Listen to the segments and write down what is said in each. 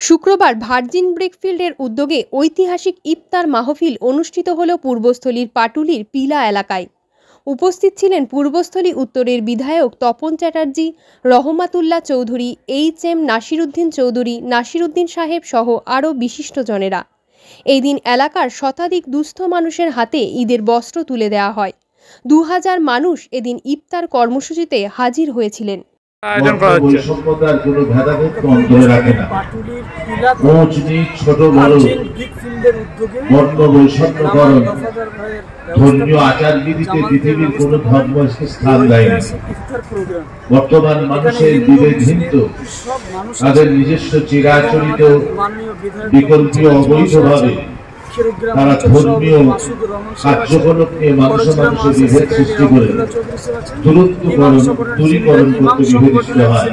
শুক্রবার ভার্জিন ব্রেকফিল্ডের উদ্যোগে ঐতিহাসিক ইফতার মাহফিল অনুষ্ঠিত হল পূর্বস্থলীর পাটুলির পিলা এলাকায়। উপস্থিত ছিলেন পূর্বস্থলী উত্তরের বিধায়ক তপন চ্যাটার্জি, রহমাতুল্লাহ চৌধুরী, এইচ.এম. নাসিরউদ্দিন চৌধুরী, নাসিরউদ্দিন সাহেব সহ আরও বিশিষ্টজনেরা। এই দিন এলাকার শতাধিক দুস্থ মানুষের হাতে ঈদের বস্ত্র তুলে দেওয়া হয়। 2000 মানুষ এদিন ইফতার কর্মসূচিতে হাজির হয়েছিলেন। আয়োজন করা হচ্ছে সভ্যতার কোনো ভেদাভেদ অন্তরে রাখে না। উঁচ নিচ ছোট বড় বর্ণ বৈষম্যকরণ ধর্মীয় আচার বিধিতে পৃথিবীর কোন ধর্ম স্থান দেয় না। বর্তমান মানুষের বিবেকহীন তাদের নিজস্ব চিরাচরিত বিকল্পীয় অবৈধভাবে তারা ধর্মীয় কার্যকলাপ নিয়ে মানুষের বিভেদ সৃষ্টি করে দূরীকরণ করতে বিভেদিত হয়।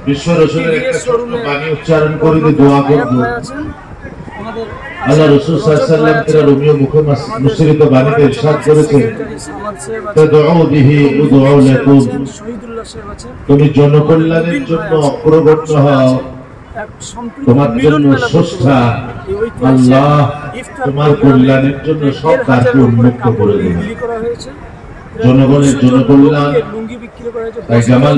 বিশ্ব রসুলের একটা ছোট্ট বাণী উচ্চারণ করে দোয়া করব। আল্লাহ রাসূল সাল্লাল্লাহু আলাইহি ওয়াসাল্লাম তার রোমীয় মুখে মুসরিত বাণীতে ইরশাদ করেছেন, তাদউ বিহি উদউ লাকুম, তুমি জনকল্যাণের জন্য অগ্রগণ্য হও, তোমার জন্য স্রষ্টা আল্লাহ তোমার কল্যাণের জন্য সব কাজকে উন্মুক্ত করে দেবেন। জনগণের জনকল্যাণ। তাই জামাল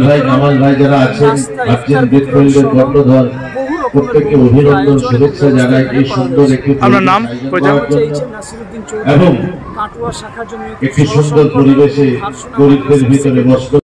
ভাই যারা আছেন ভার্জিন ব্রেকফিল্ডের কর্ণধর, প্রত্যেককে অভিনন্দন শুভেচ্ছা জানাই এই সুন্দর একটি এবং একটি সুন্দর পরিবেশে গরিবদের ভিতরে বস্ত্র